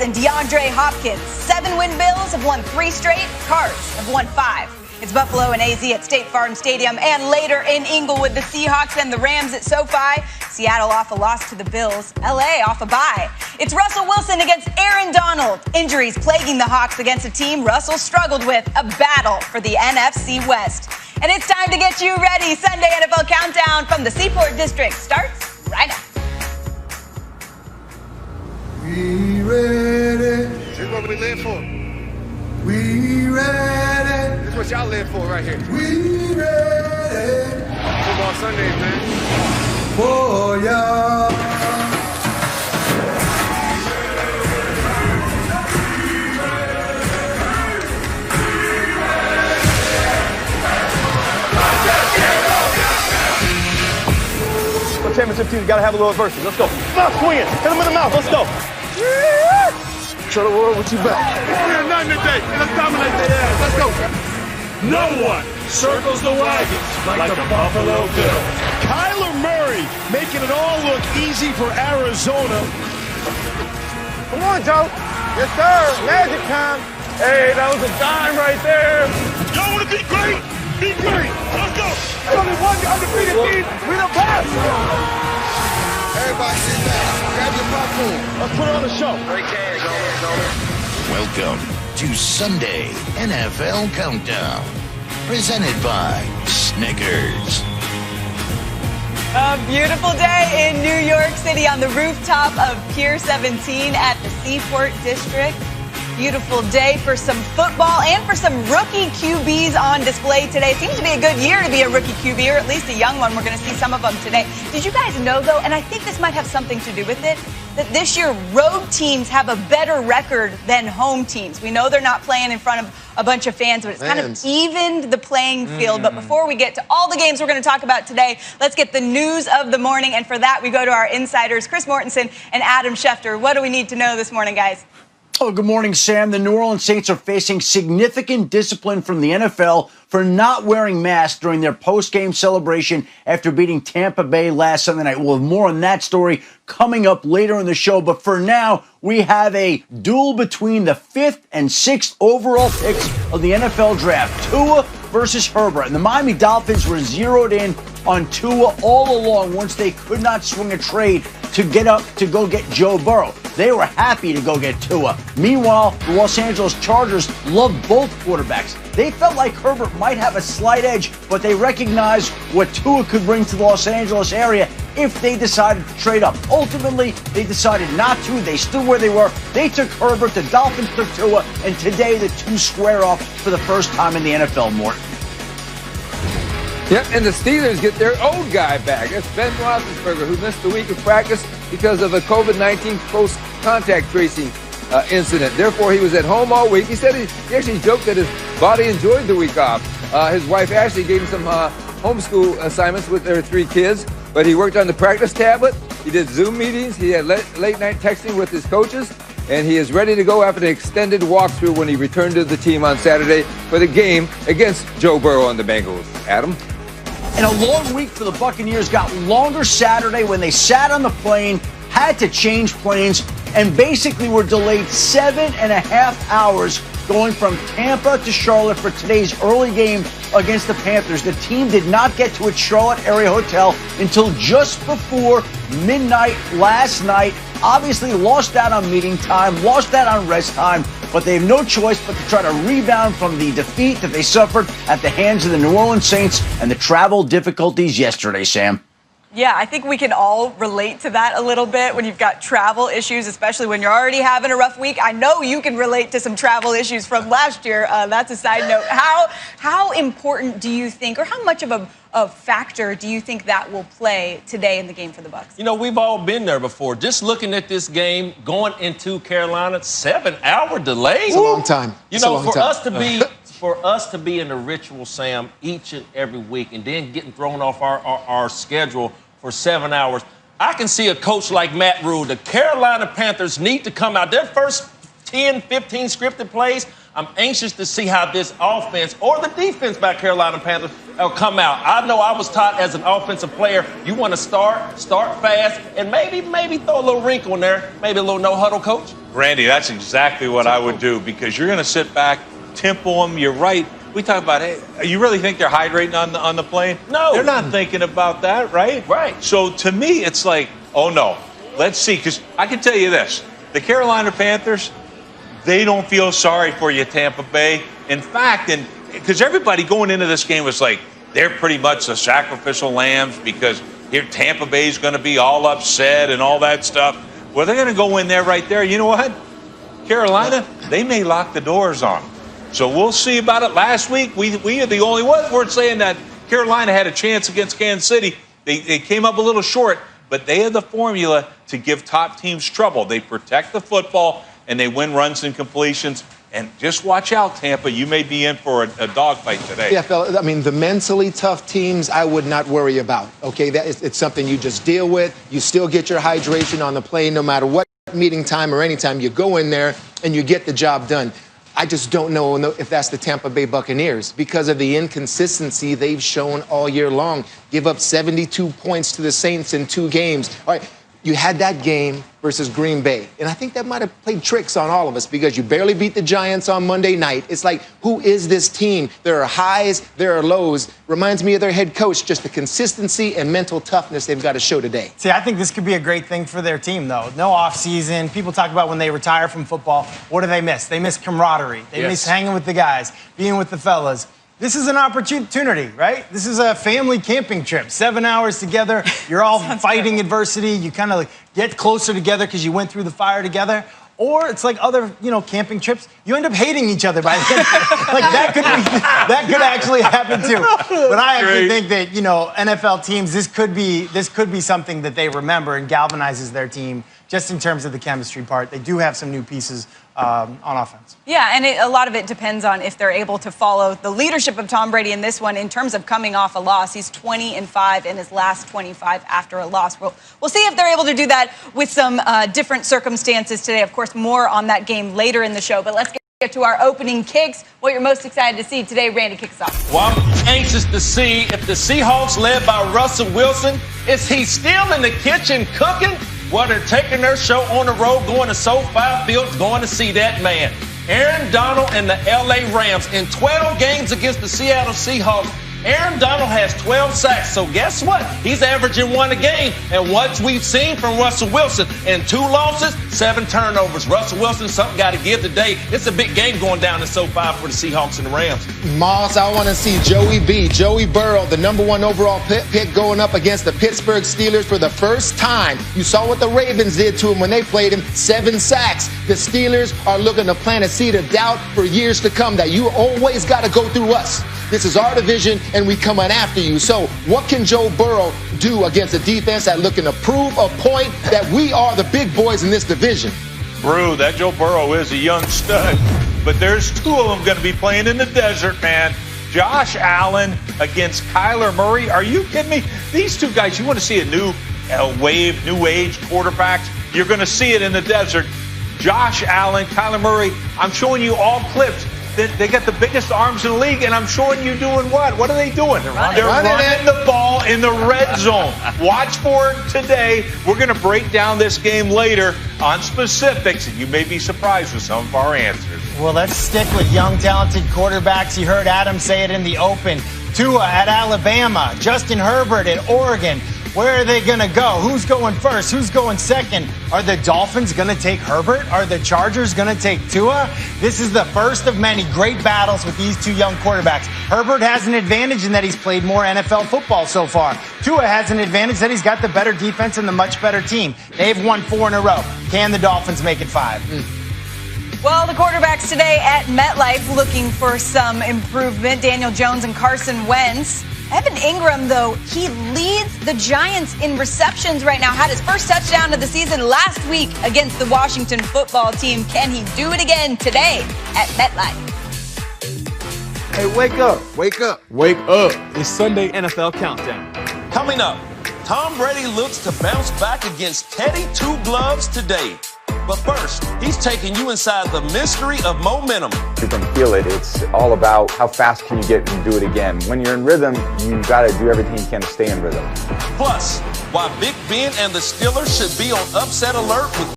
And DeAndre Hopkins. 7-win Bills have won 3 straight. Cards have won 5. It's Buffalo and AZ at State Farm Stadium, and later in Inglewood, the Seahawks and the Rams at SoFi. Seattle off a loss to the Bills. LA off a bye. It's Russell Wilson against Aaron Donald. Injuries plaguing the Hawks against a team Russell struggled with. A battle for the NFC West. And it's time to get you ready. Sunday NFL Countdown from the Seaport District starts right now. We ready. This is what we live for. We ready. This is what y'all live for right here. We ready. Football Sundays, man. For y'all. For championship team, you gotta have a little adversity. Let's go. Stop swinging. Hit him in the mouth. Let's go. Show the world what you back. We're nothing today. Let's dominate their ass. Let's go. No one circles the wagons like the Buffalo Bills. Kyler Murray making it all look easy for Arizona. Come on, Joe. Yes, sir. Magic time. Hey, that was a dime right there. Y'all want to be great? Be great. Let's go. There's only one undefeated team. We the best. Everybody sit back. Grab your popcorn. Let's put on the show. Great cash. Welcome to Sunday NFL Countdown, presented by Snickers. A beautiful day in New York City on the rooftop of Pier 17 at the Seaport District. Beautiful day for some football and for some rookie QBs on display today. Seems to be a good year to be a rookie QB, or at least a young one. We're going to see some of them today. Did you guys know, though, and I think this might have something to do with it, that this year road teams have a better record than home teams? We know they're not playing in front of a bunch of fans, but it's kind of evened the playing field. But before we get to all the games we're going to talk about today, let's get the news of the morning. And for that, we go to our insiders, Chris Mortensen and Adam Schefter. What do we need to know this morning, guys? Oh, good morning, Sam. The New Orleans Saints are facing significant discipline from the NFL for not wearing masks during their post-game celebration after beating Tampa Bay last Sunday night. We'll have more on that story coming up later in the show. But for now, we have a duel between the 5th and 6th overall picks of the NFL draft. Tua versus Herbert. And the Miami Dolphins were zeroed in on Tua all along once they could not swing a trade to go get Joe Burrow. They were happy to go get Tua. Meanwhile, the Los Angeles Chargers love both quarterbacks. They felt like Herbert might have a slight edge, but they recognized what Tua could bring to the Los Angeles area if they decided to trade up. Ultimately, they decided not to. They stood where they were. They took Herbert. The Dolphins took Tua. And today, the two square off for the first time in the NFL, Morton. Yep, and the Steelers get their old guy back. That's Ben Roethlisberger, who missed the week of practice because of a COVID-19 post-contact tracing incident. Therefore, he was at home all week. He said he actually joked that his body enjoyed the week off. His wife Ashley gave him some homeschool assignments with their 3 kids, but he worked on the practice tablet. He did Zoom meetings. He had late-night texting with his coaches, and he is ready to go after an extended walkthrough when he returned to the team on Saturday for the game against Joe Burrow and the Bengals. Adam? And a long week for the Buccaneers got longer Saturday when they sat on the plane, had to change planes, and basically were delayed 7.5 hours going from Tampa to Charlotte for today's early game against the Panthers. The team did not get to its Charlotte area hotel until just before midnight last night. Obviously lost out on meeting time, lost out on rest time, but they have no choice but to try to rebound from the defeat that they suffered at the hands of the New Orleans Saints and the travel difficulties yesterday, Sam. Yeah, I think we can all relate to that a little bit when you've got travel issues, especially when you're already having a rough week. I know you can relate to some travel issues from last year. That's a side note. How important do you think, or how much of a factor do you think that will play today in the game for the Bucs? You know, we've all been there before. Just looking at this game, going into Carolina, 7-hour delay. It's a long time. You know, for us to be in the ritual, Sam, each and every week, and then getting thrown off our schedule for 7 hours, I can see a coach like Matt Rule. The Carolina Panthers need to come out. Their first 10, 15 scripted plays, I'm anxious to see how this offense or the defense by Carolina Panthers come out. I know I was taught as an offensive player, you want to start fast, and maybe throw a little wrinkle in there, maybe a little no-huddle, coach. Randy, that's exactly what I would do, because you're going to sit back, tempo them. You're right. We talk about, hey, you really think they're hydrating on the plane? No. They're not thinking about that, right? Right. So to me, it's like, oh, no. Let's see, because I can tell you this. The Carolina Panthers, they don't feel sorry for you, Tampa Bay. In fact, because everybody going into this game was like, they're pretty much the sacrificial lambs because here Tampa Bay's going to be all upset and all that stuff. Well, they're going to go in there right there. You know what? Carolina, they may lock the doors on them. So we'll see about it. Last week, we are the only ones weren't saying that Carolina had a chance against Kansas City. They came up a little short, but they have the formula to give top teams trouble. They protect the football, and they win runs and completions. And just watch out, Tampa. You may be in for a dogfight today. Yeah, fella, I mean, the mentally tough teams I would not worry about, okay? It's something you just deal with. You still get your hydration on the plane no matter what meeting time or any time you go in there, and you get the job done. I just don't know if that's the Tampa Bay Buccaneers because of the inconsistency they've shown all year long. Give up 72 points to the Saints in 2 games. All right, you had that game versus Green Bay, and I think that might have played tricks on all of us because you barely beat the Giants on Monday night. It's like, who is this team? There are highs, there are lows. Reminds me of their head coach, just the consistency and mental toughness they've got to show today. See, I think this could be a great thing for their team, though. No offseason. People talk about when they retire from football, what do they miss? They miss camaraderie. They miss hanging with the guys, being with the fellas. This is an opportunity, right? This is a family camping trip. 7 hours together. You're all fighting adversity. You kind of get closer together because you went through the fire together. Or it's like other, camping trips. You end up hating each other by the end. That could actually happen too. But I actually think that NFL teams, this could be something that they remember and galvanizes their team just in terms of the chemistry part. They do have some new pieces on offense. Yeah, and a lot of it depends on if they're able to follow the leadership of Tom Brady in this one in terms of coming off a loss. He's 20-5 in his last 25 after a loss. We'll see if they're able to do that with some different circumstances today. Of course, more on that game later in the show. But let's get to our opening kicks. What you're most excited to see today, Randy, kicks off. Well, I'm anxious to see if the Seahawks, led by Russell Wilson, is he still in the kitchen cooking? Well, they're taking their show on the road, going to SoFi Field, going to see that man. Aaron Donald and the L.A. Rams in 12 games against the Seattle Seahawks. Aaron Donald has 12 sacks, so guess what? He's averaging 1 a game. And what we've seen from Russell Wilson in 2 losses, 7 turnovers. Russell Wilson, something got to give today. It's a big game going down in SoFi for the Seahawks and the Rams. Moss, I want to see Joey Burrow, the #1 overall pick, going up against the Pittsburgh Steelers for the first time. You saw what the Ravens did to him when they played him, 7 sacks. The Steelers are looking to plant a seed of doubt for years to come that you always got to go through us. This is our division, and we come on after you. So what can Joe Burrow do against a defense that looking to prove a point that we are the big boys in this division? Brew, that Joe Burrow is a young stud. But there's 2 of them going to be playing in the desert, man. Josh Allen against Kyler Murray. Are you kidding me? These 2 guys, you want to see a new wave, new age quarterbacks? You're going to see it in the desert. Josh Allen, Kyler Murray. I'm showing you all clips. They got the biggest arms in the league, and I'm showing you doing what? What are they doing? They're running the ball in the red zone. Watch for it today. We're going to break down this game later on specifics, and you may be surprised with some of our answers. Well, let's stick with young, talented quarterbacks. You heard Adam say it in the open. Tua at Alabama, Justin Herbert at Oregon. Where are they going to go? Who's going first? Who's going second? Are the Dolphins going to take Herbert? Are the Chargers going to take Tua? This is the first of many great battles with these 2 young quarterbacks. Herbert has an advantage in that he's played more NFL football so far. Tua has an advantage that he's got the better defense and the much better team. They've won 4 in a row. Can the Dolphins make it 5? Well, the quarterbacks today at MetLife looking for some improvement. Daniel Jones and Carson Wentz. Evan Ingram, though, he leads the Giants in receptions right now. Had his first touchdown of the season last week against the Washington football team. Can he do it again today at MetLife? Hey, wake up. Wake up. Wake up. It's Sunday NFL Countdown. Coming up, Tom Brady looks to bounce back against Teddy Two Gloves today. But first, he's taking you inside the mystery of momentum. You can feel it. It's all about how fast can you get and do it again. When you're in rhythm, you got to do everything you can to stay in rhythm. Plus, why Big Ben and the Steelers should be on upset alert with